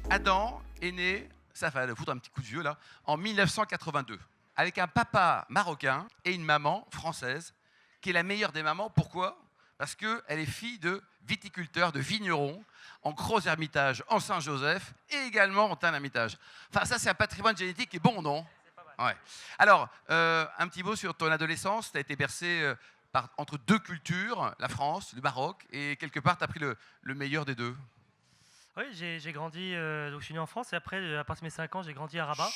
Adam est né, ça va le foutre un petit coup de vieux là, en 1982, avec un papa marocain et une maman française, qui est la meilleure des mamans. Pourquoi? Parce qu'elle est fille de viticulteurs, de vignerons, en Gros-Hermitage, en Saint-Joseph, et également en Tain-l'Hermitage. Enfin, ça, c'est un patrimoine génétique qui est bon, non? Ouais. Alors, un petit mot sur ton adolescence. Tu as été bercé entre deux cultures, la France, le Maroc, et quelque part, tu as pris le meilleur des deux. Oui, j'ai grandi, donc je suis né en France et après, à partir de mes 5 ans, j'ai grandi à Rabat.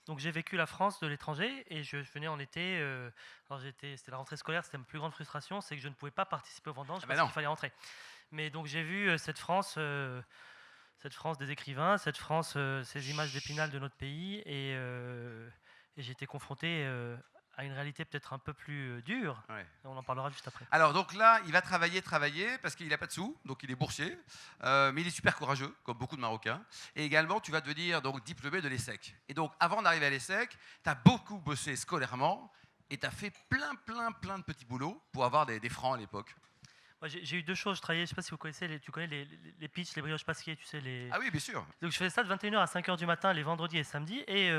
Donc j'ai vécu la France de l'étranger et je venais en été. Alors c'était la rentrée scolaire, c'était ma plus grande frustration, c'est que je ne pouvais pas participer aux vendanges Ah ben parce non. qu'il fallait rentrer. Mais donc j'ai vu cette France des écrivains, cette France, ces images d'Épinal de notre pays et j'ai été confronté à une réalité peut-être un peu plus dure. Ouais. On en parlera juste après. Alors donc là, il va travailler parce qu'il n'a pas de sous, donc il est boursier, mais il est super courageux, comme beaucoup de Marocains. Et également, tu vas devenir donc diplômé de l'ESSEC. Et donc, avant d'arriver à l'ESSEC, tu as beaucoup bossé scolairement et tu as fait plein de petits boulots pour avoir des francs à l'époque. Moi, j'ai eu deux choses. Je travaillais, je ne sais pas si vous connaissez, tu connais les pitchs, les brioches pasquier, tu sais, Ah oui, bien sûr. Donc je faisais ça de 21h à 5h du matin les vendredis et samedis et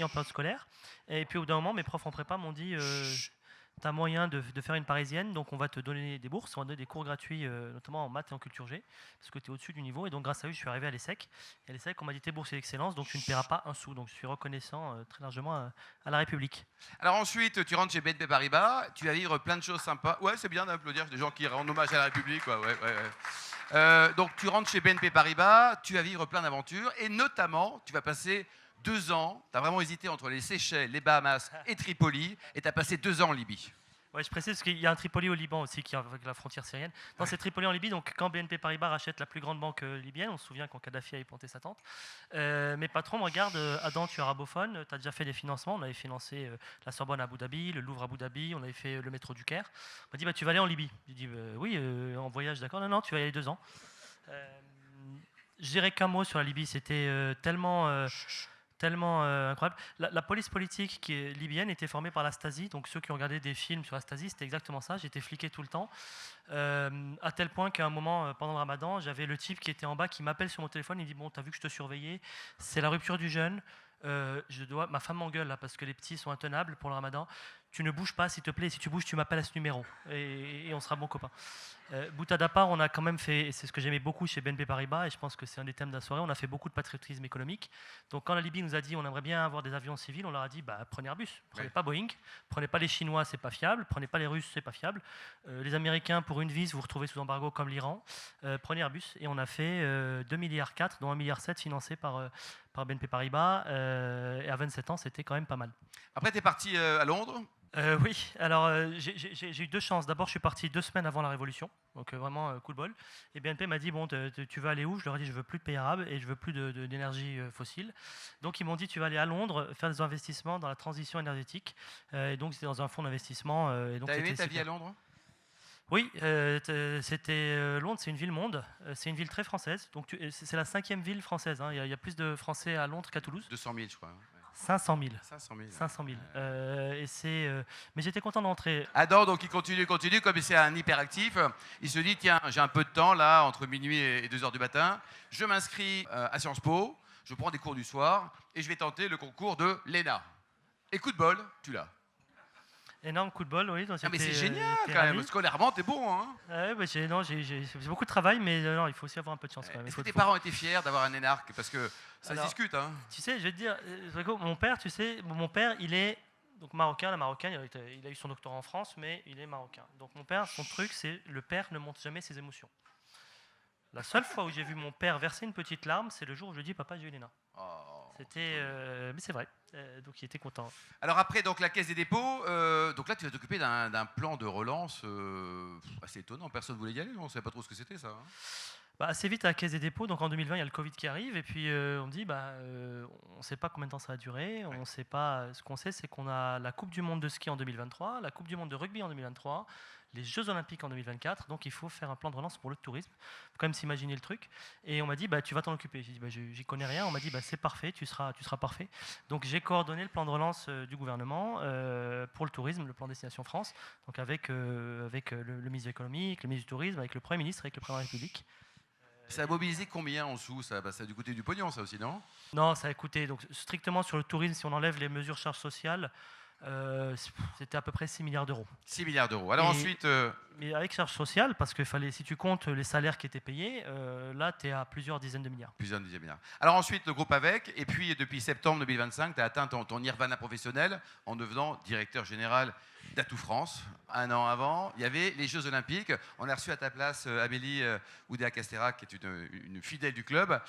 en période scolaire. Et puis au bout d'un moment, mes profs en prépa m'ont dit t'as moyen de faire une parisienne, donc on va te donner des bourses, on va te donner des cours gratuits, notamment en maths et en culture G, parce que tu es au-dessus du niveau. Et donc grâce à eux, je suis arrivé à l'ESSEC. Et à l'ESSEC, on m'a dit t'es boursier d'excellence, donc tu ne paieras pas un sou. Donc je suis reconnaissant très largement à la République. Alors ensuite, tu rentres chez BNP Paribas, tu vas vivre plein de choses sympas. Ouais, c'est bien d'applaudir des gens qui rendent hommage à la République. Quoi. Ouais. Donc tu rentres chez BNP Paribas, tu vas vivre plein d'aventures et notamment, tu vas passer 2 ans, tu as vraiment hésité entre les Seychelles, les Bahamas et Tripoli et tu as passé 2 ans en Libye. Ouais, je précise parce qu'il y a un Tripoli au Liban aussi, qui est avec la frontière syrienne. Non, c'est Tripoli en Libye. Donc, quand BNP Paribas rachète la plus grande banque libyenne, on se souvient quand Kadhafi avait planté sa tente. Mes patrons me regardent, Adam, tu es arabophone, tu as déjà fait des financements. On avait financé la Sorbonne à Abu Dhabi, le Louvre à Abu Dhabi, on avait fait le métro du Caire. On m'a dit, bah, tu vas aller en Libye. J'ai dit, oui, en voyage, d'accord. Non, tu vas y aller 2 ans. Je dirais qu'un mot sur la Libye, c'était tellement incroyable. La police politique qui est libyenne était formée par la Stasi, donc ceux qui ont regardé des films sur la Stasi, c'était exactement ça. J'étais fliqué tout le temps, à tel point qu'à un moment, pendant le ramadan, j'avais le type qui était en bas qui m'appelle sur mon téléphone, il dit bon, t'as vu que je te surveillais, c'est la rupture du jeûne, ma femme m'engueule là parce que les petits sont intenables pour le ramadan. Tu ne bouges pas, s'il te plaît. Si tu bouges, tu m'appelles à ce numéro et on sera bons copains. Boutade à part, on a quand même fait, et c'est ce que j'aimais beaucoup chez BNP Paribas, et je pense que c'est un des thèmes de la soirée, on a fait beaucoup de patriotisme économique. Donc quand la Libye nous a dit on aimerait bien avoir des avions civils, on leur a dit bah, prenez Airbus, prenez pas Boeing, prenez pas les Chinois, c'est pas fiable, prenez pas les Russes, c'est pas fiable. Les Américains, pour une vis, vous vous retrouvez sous embargo comme l'Iran. Prenez Airbus, et on a fait 2,4 milliards, dont 1,7 milliard financé par BNP Paribas, et à 27 ans, c'était quand même pas mal. Après, tu es parti à Londres. Oui, alors j'ai eu deux chances. D'abord, je suis parti 2 semaines avant la Révolution, donc vraiment coup de bol. Et BNP m'a dit bon, tu veux aller où? Je leur ai dit je veux plus de pays arabes et je veux plus d'énergie fossile. Donc ils m'ont dit tu vas aller à Londres faire des investissements dans la transition énergétique. Et donc c'était dans un fonds d'investissement. T'as aimé ta vie à Londres? Oui, c'était Londres, c'est une ville-monde, c'est une ville très française. Donc c'est la 5e ville française. Hein. Il y a plus de Français à Londres qu'à Toulouse. 200 000, je crois. 500 000. 500 000. 500 000. Mais j'étais content d'entrer. Adam, donc il continue, comme c'est un hyperactif, il se dit tiens, j'ai un peu de temps là, entre minuit et 2h du matin, je m'inscris à Sciences Po, je prends des cours du soir et je vais tenter le concours de l'ENA. Et coup de bol, tu l'as. Énorme coup de bol, oui. Ah mais c'est génial quand même, scolairement t'es bon hein. Ouais, j'ai beaucoup de travail, mais non, il faut aussi avoir un peu de chance quand même. Est-ce que tes parents étaient fiers d'avoir un énarque? Parce que ça se discute hein. Tu sais, je vais te dire, mon père, il est donc marocain, il a eu son doctorat en France, mais il est marocain. Donc mon père, son truc, c'est le père ne montre jamais ses émotions. La seule fois où j'ai vu mon père verser une petite larme, c'est le jour où je lui ai dit papa, j'ai eu l'ENA. C'était, mais c'est vrai. Donc il était content. Alors après, donc la Caisse des dépôts, donc là tu vas t'occuper d'un plan de relance assez étonnant. Personne ne voulait y aller, on ne savait pas trop ce que c'était ça. Hein. Bah, assez vite à la Caisse des dépôts, donc en 2020 il y a le Covid qui arrive et puis on me dit on ne sait pas combien de temps ça va durer, on sait pas. Ce qu'on sait c'est qu'on a la Coupe du Monde de ski en 2023, la Coupe du Monde de rugby en 2023, les Jeux Olympiques en 2024, donc il faut faire un plan de relance pour le tourisme. Il faut quand même s'imaginer le truc. Et on m'a dit tu vas t'en occuper. J'ai dit j'y connais rien. On m'a dit c'est parfait, tu seras parfait. Donc j'ai coordonné le plan de relance du gouvernement pour le tourisme, le plan Destination France, donc avec le ministre de l'économie, avec le ministre du tourisme, avec le Premier ministre, avec le président de la République. Ça a mobilisé combien en sous ça, ça a dû coûter du pognon, ça aussi, non? Non, ça a coûté, donc strictement sur le tourisme, si on enlève les mesures charges sociales, c'était à peu près 6 milliards d'euros. 6 milliards d'euros. Alors ensuite... Mais avec charges sociales, parce que si tu comptes les salaires qui étaient payés, là, tu es à plusieurs dizaines de milliards. Plusieurs dizaines de milliards. Alors ensuite, le groupe avec, et puis depuis septembre 2025, tu as atteint ton nirvana professionnel en devenant directeur général d'Atout France. Un an avant, il y avait les Jeux Olympiques. On a reçu à ta place Amélie Oudéa-Castéra, qui est une fidèle du club.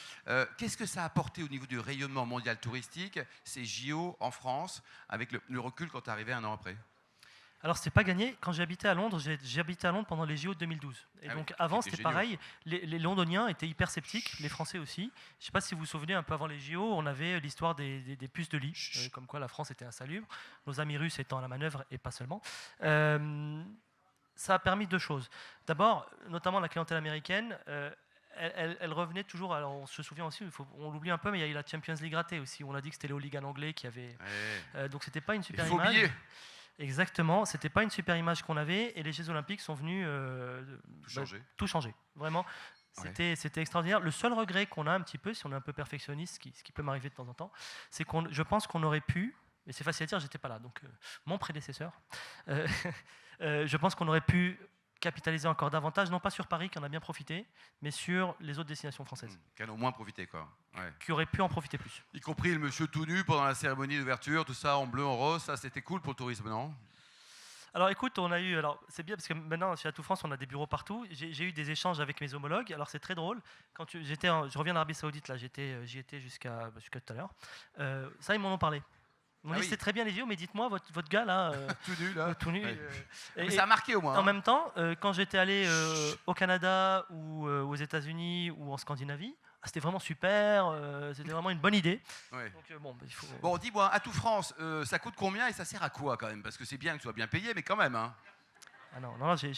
Qu'est-ce que ça a apporté au niveau du rayonnement mondial touristique, ces JO en France, avec le recul quand tu es arrivé un an après? Alors, c'est pas gagné. Quand j'habitais à Londres, j'ai habité à Londres pendant les JO de 2012. Et donc, avant, c'était pareil. Les Londoniens étaient hyper sceptiques, les Français aussi. Je ne sais pas si vous vous souvenez, un peu avant les JO, on avait l'histoire des puces de lit, comme quoi la France était insalubre, nos amis russes étant à la manœuvre et pas seulement. Ça a permis deux choses. D'abord, notamment la clientèle américaine. Elle revenait toujours, alors on se souvient aussi, on l'oublie un peu, mais il y a eu la Champions League ratée aussi, où on a dit que c'était les hooligans anglais qui avaient... donc c'était pas une super image. Exactement, c'était pas une super image qu'on avait, et les Jeux Olympiques sont venus tout changer, vraiment. C'était extraordinaire. Le seul regret qu'on a un petit peu, si on est un peu perfectionniste, ce qui peut m'arriver de temps en temps, c'est je pense qu'on aurait pu, et c'est facile à dire, j'étais pas là, donc mon prédécesseur, je pense qu'on aurait pu capitaliser encore davantage, non pas sur Paris qui en a bien profité, mais sur les autres destinations françaises. Qui en ont moins profité, quoi. Ouais. Qui auraient pu en profiter plus. Y compris le monsieur tout nu pendant la cérémonie d'ouverture, tout ça en bleu, en rose, ça c'était cool pour le tourisme, non? Alors écoute, c'est bien parce que maintenant chez Atout France on a des bureaux partout. J'ai eu des échanges avec mes homologues. Alors c'est très drôle. Je reviens d'Arabie Saoudite là, j'y étais jusqu'à tout à l'heure. Ça ils m'en ont parlé. Ils m'ont dit c'est très bien les JO, mais dites-moi votre gars là, tout nu là. Tout nu. Ouais. Mais ça a marqué au moins. En même temps, quand j'étais allé au Canada ou aux États-Unis ou en Scandinavie, c'était vraiment super, c'était vraiment une bonne idée. Ouais. Donc, bon, dis-moi, Atout France, ça coûte combien et ça sert à quoi quand même? Parce que c'est bien que tu sois bien payé, mais quand même. Hein. Ah non, j'ai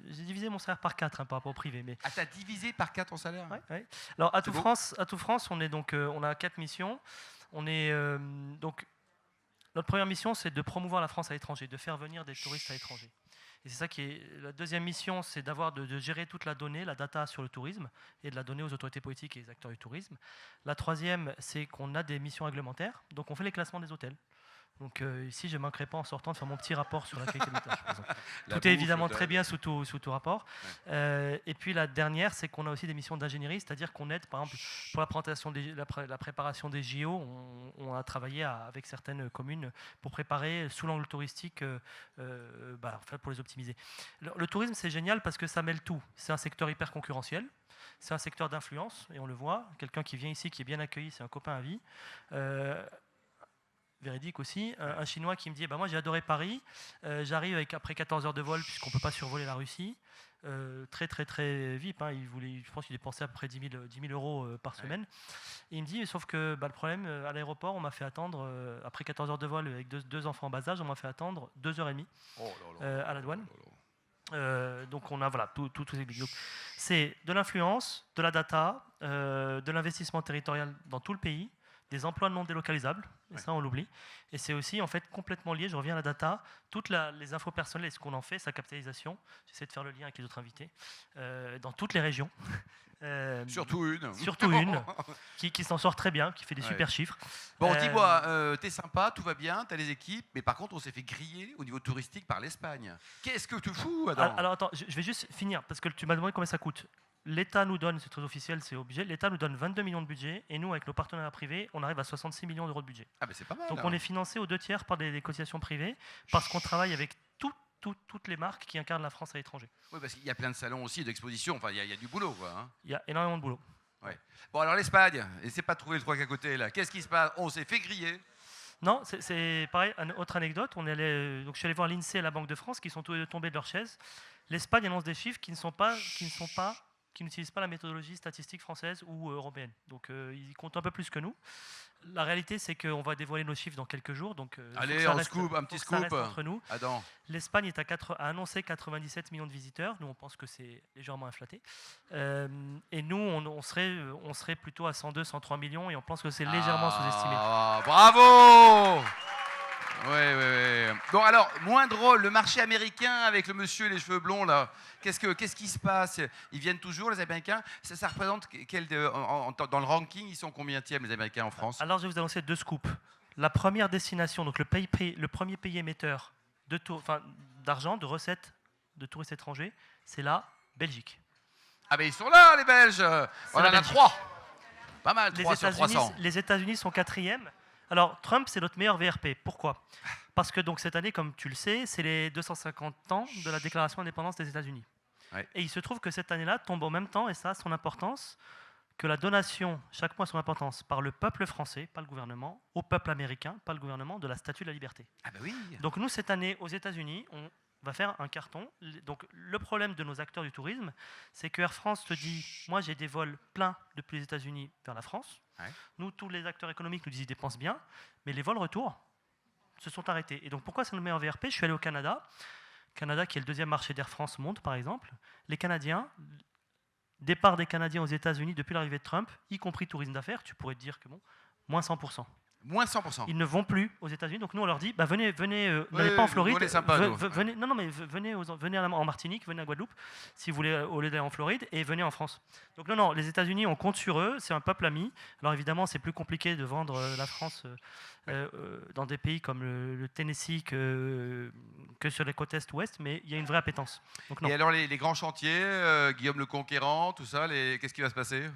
divisé mon salaire par 4 par rapport au privé. Mais... Ah, t'as divisé par 4 ton salaire? Ouais. Alors, Atout France, on a 4 missions. On est donc... Notre première mission, c'est de promouvoir la France à l'étranger, de faire venir des touristes à l'étranger. Et c'est ça qui est la deuxième mission, c'est de gérer toute la donnée, la data sur le tourisme et de la donner aux autorités politiques et aux acteurs du tourisme. La troisième, c'est qu'on a des missions réglementaires, donc on fait les classements des hôtels. Donc ici, je ne manquerai pas en sortant de faire mon petit rapport sur la qualité des tâches. Tout est évidemment très bien sous tout rapport. Ouais. Et puis la dernière, c'est qu'on a aussi des missions d'ingénierie, c'est-à-dire qu'on aide, par exemple, pour la préparation des JO, on a travaillé avec certaines communes pour préparer sous l'angle touristique, pour les optimiser. Le tourisme, c'est génial parce que ça mêle tout. C'est un secteur hyper concurrentiel. C'est un secteur d'influence, et on le voit. Quelqu'un qui vient ici, qui est bien accueilli, c'est un copain à vie. Véridique aussi, un Chinois qui me dit moi j'ai adoré Paris, j'arrive après 14 heures de vol puisqu'on ne peut pas survoler la Russie, très très très VIP, hein, je pense qu'il dépensait à peu près 10 000 euros par semaine, et il me dit sauf que le problème à l'aéroport on m'a fait attendre, après 14 heures de vol avec deux enfants en bas âge, on m'a fait attendre 2h30 à la douane. Donc on a tous ces vidéos. C'est de l'influence, de la data, de l'investissement territorial dans tout le pays, des emplois non délocalisables, et ça on l'oublie. Et c'est aussi en fait complètement lié, je reviens à la data, toutes les infos personnelles et ce qu'on en fait, sa capitalisation. J'essaie de faire le lien avec les autres invités, dans toutes les régions. Surtout une. Surtout une, qui s'en sort très bien, qui fait des super chiffres. Bon, dis-moi, t'es sympa, tout va bien, t'as les équipes, mais par contre on s'est fait griller au niveau touristique par l'Espagne. Qu'est-ce que tu fous, Adam? Alors attends, je vais juste finir, parce que tu m'as demandé combien ça coûte. L'État nous donne, c'est très officiel, c'est obligé, l'État nous donne 22 millions de budget, et nous, avec nos partenaires privés, on arrive à 66 millions d'euros de budget. Ah, mais c'est pas mal. Donc on est financé aux 2/3 par des cotisations privées, parce qu'on travaille avec toutes les marques qui incarnent la France à l'étranger. Oui, parce qu'il y a plein de salons aussi, d'expositions, enfin, il y a du boulot, quoi. Hein. Il y a énormément de boulot. Ouais. Bon, alors l'Espagne, n'essaie pas de trouver le truc à côté, là. Qu'est-ce qui se passe? On s'est fait griller. Non, c'est pareil, une autre anecdote. Donc je suis allé voir l'INSEE et la Banque de France, qui sont tous tombés de leur chaise. L'Espagne annonce des chiffres qui n'utilisent pas la méthodologie statistique française ou européenne. Donc ils comptent un peu plus que nous. La réalité, c'est qu'on va dévoiler nos chiffres dans quelques jours. Donc, allez, un petit scoop entre nous. Adam. L'Espagne a annoncé 97 millions de visiteurs. Nous, on pense que c'est légèrement inflaté. Et nous, on serait plutôt à 102, 103 millions et on pense que c'est légèrement sous-estimé. Bravo! Oui. Bon, alors, moins drôle, le marché américain avec le monsieur et les cheveux blonds, là. Qu'est-ce qui se passe? Ils viennent toujours, les Américains? Ça représente dans le ranking, ils sont combienièmes, les Américains, en France? Alors, je vais vous annoncer 2 scoops. La première destination, donc le premier pays émetteur d'argent, de recettes de touristes étrangers, c'est la Belgique. Ah, ben ils sont là, les Belges! On en a 3! Pas mal, 3 sur 300. Les États-Unis sont 4e. Alors, Trump, c'est notre meilleur VRP. Pourquoi? Parce que donc, cette année, comme tu le sais, c'est les 250 ans de la déclaration d'indépendance des États-Unis. Ouais. Et il se trouve que cette année-là tombe en même temps, et ça a son importance, que la donation, chaque mois a son importance, par le peuple français, pas le gouvernement, au peuple américain, pas le gouvernement, de la Statue de la Liberté. Ah ben oui! Donc nous, cette année, aux États-Unis, on va faire un carton. Donc le problème de nos acteurs du tourisme, c'est que Air France te dit, moi j'ai des vols pleins depuis les États-Unis vers la France. Ouais. Nous, tous les acteurs économiques nous disent qu'ils dépensent bien, mais les vols retour se sont arrêtés. Et donc pourquoi c'est le meilleur VRP? Je suis allé au Canada, qui est le 2e marché d'Air France au monde, par exemple. Les Canadiens, départ des Canadiens aux États-Unis depuis l'arrivée de Trump, y compris tourisme d'affaires, tu pourrais te dire que bon, moins 100%. Moins 100%. Ils ne vont plus aux États-Unis, donc nous on leur dit, venez, n'allez pas en Floride, venez, venez en Martinique, venez à Guadeloupe, si vous voulez, au lieu d'aller en Floride, et venez en France. Donc non, les États-Unis, on compte sur eux, c'est un peuple ami. Alors évidemment, c'est plus compliqué de vendre la France dans des pays comme le Tennessee que sur les côtes est-ouest, mais il y a une vraie appétence. Donc, non. Et alors les grands chantiers, Guillaume le Conquérant, tout ça, qu'est-ce qui va se passer?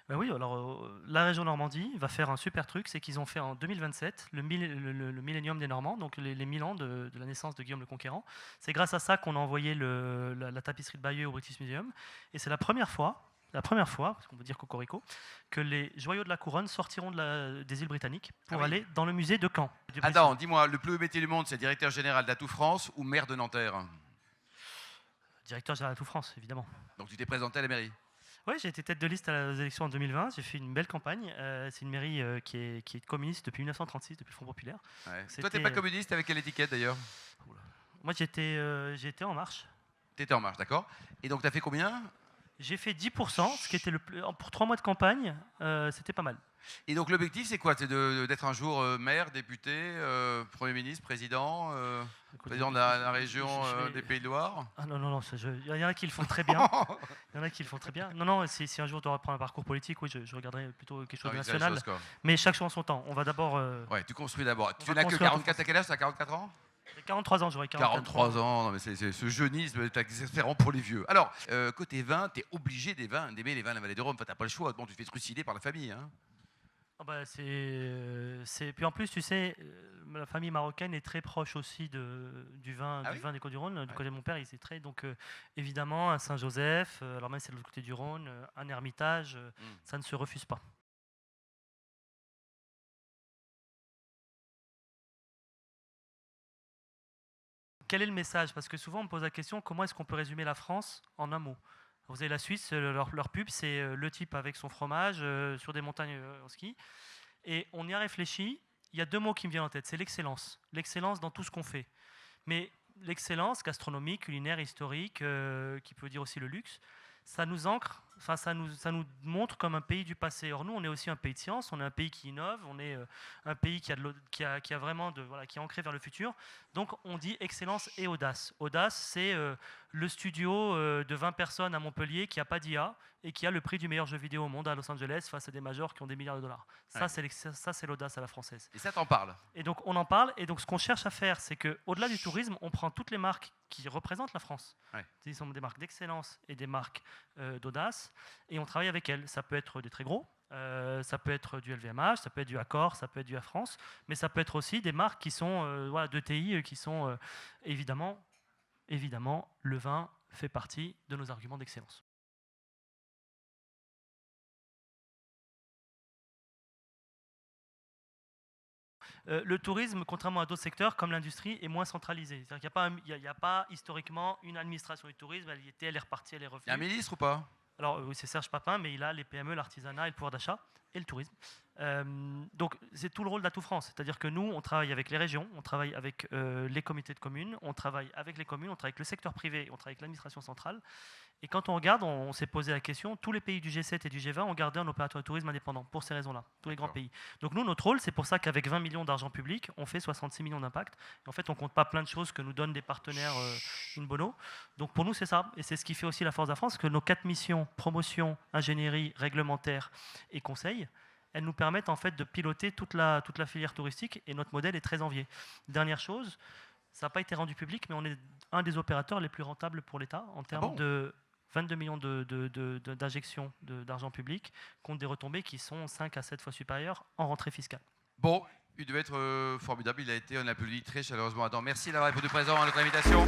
Ben oui, alors la région Normandie va faire un super truc, c'est qu'ils ont fait en 2027 le millénium des Normands, donc les 1000 ans de la naissance de Guillaume le Conquérant. C'est grâce à ça qu'on a envoyé la tapisserie de Bayeux au British Museum, et c'est la première fois, parce qu'on peut dire cocorico, que les joyaux de la couronne sortiront des îles britanniques pour aller dans le musée de Caen. Attends, dis-moi, le plus haut métier du monde, c'est directeur général d'Atout France ou maire de Nanterre? Directeur général d'Atout France, évidemment. Donc tu t'es présenté à la mairie? Oui, j'ai été tête de liste aux élections en 2020. J'ai fait une belle campagne. C'est une mairie qui est communiste depuis 1936, depuis le Front Populaire. Ouais. Toi, t'es pas communiste, avec quelle étiquette d'ailleurs? Moi, j'étais En Marche. T'étais En Marche, d'accord. Et donc, t'as fait combien? J'ai fait 10%, ce qui était pour 3 mois de campagne, c'était pas mal. Et donc, l'objectif, c'est quoi? C'est d'être un jour maire, député, Premier ministre, président, président de la région des Pays de Loire? Ah non, il y en a qui le font très bien. Il y en a qui le font très bien. Non, si un jour tu dois reprendre un parcours politique, oui, je regarderai plutôt quelque chose de national. Mais chaque chose en son temps. On va d'abord... Ouais, tu construis d'abord. Tu n'as que 44, à quel âge? Tu as 44 ans? J'ai 43 ans, j'aurais 43 ans, non mais c'est ce jeunisme exaspérant pour les vieux. Alors, côté vin, t'es obligé d'aimer les vins de la vallée du Rhône. Enfin, t'as pas le choix, bon, tu te fais trucider par la famille. Hein. Ah bah Puis en plus, tu sais, la famille marocaine est très proche aussi du vin des Côtes-du-Rhône. Du côté de mon père, il s'est très... Donc évidemment, un Saint-Joseph, alors même c'est de l'autre côté du Rhône, un Hermitage, ça ne se refuse pas. Quel est le message? Parce que souvent on me pose la question, comment est-ce qu'on peut résumer la France en un mot? Vous avez la Suisse, leur pub, c'est le type avec son fromage sur des montagnes en ski. Et on y a réfléchi, il y a 2 mots qui me viennent en tête, c'est l'excellence. L'excellence dans tout ce qu'on fait. Mais l'excellence gastronomique, culinaire, historique, qui peut dire aussi le luxe, ça nous ancre, ça nous montre comme un pays du passé. Or nous, on est aussi un pays de science, on est un pays qui innove, on est un pays qui a vraiment qui est ancré vers le futur. Donc on dit excellence et audace. Audace, c'est le studio de 20 personnes à Montpellier qui n'a pas d'IA et qui a le prix du meilleur jeu vidéo au monde à Los Angeles face à des majors qui ont des milliards de dollars. Ça, c'est l'audace à la française. Et ça, t'en parles? Et donc on en parle. Et donc ce qu'on cherche à faire, c'est qu'au-delà du tourisme, on prend toutes les marques qui représentent la France. Ce sont des marques d'excellence et des marques d'audace. Et on travaille avec elles. Ça peut être des très gros, ça peut être du LVMH, ça peut être du Accor, ça peut être du Air France, mais ça peut être aussi des marques qui sont d'ETI, qui sont évidemment, le vin fait partie de nos arguments d'excellence. Le tourisme, contrairement à d'autres secteurs comme l'industrie, est moins centralisé. C'est-à-dire qu'il n'y a pas historiquement une administration du tourisme, elle y était, elle est repartie, elle est revenue. Il y a un ministre ou pas? Alors oui, c'est Serge Papin, mais il a les PME, l'artisanat et le pouvoir d'achat. et le tourisme. Donc c'est tout le rôle d'Atout France, c'est-à-dire que nous, on travaille avec les régions, on travaille avec les comités de communes, on travaille avec les communes, on travaille avec le secteur privé, on travaille avec l'administration centrale. Et quand on regarde, on s'est posé la question, tous les pays du G7 et du G20 ont gardé un opérateur de tourisme indépendant, pour ces raisons-là, tous les grands pays. Donc nous, notre rôle, c'est pour ça qu'avec 20 millions d'argent public, on fait 66 millions d'impact. Et en fait, on ne compte pas plein de choses que nous donnent des partenaires in bono. Donc pour nous, c'est ça. Et c'est ce qui fait aussi la force de la France, que nos 4 missions, promotion, ingénierie, réglementaire et conseil, elles nous permettent en fait de piloter toute la filière touristique, et notre modèle est très envié. Dernière chose, ça n'a pas été rendu public, mais on est un des opérateurs les plus rentables pour l'État en termes de 22 millions d'injections d'argent public, contre des retombées qui sont 5 à 7 fois supérieures en rentrée fiscale. Bon, il devait être formidable, il a été, on applaudit très chaleureusement. Adam, merci d'avoir répondu présent à notre invitation.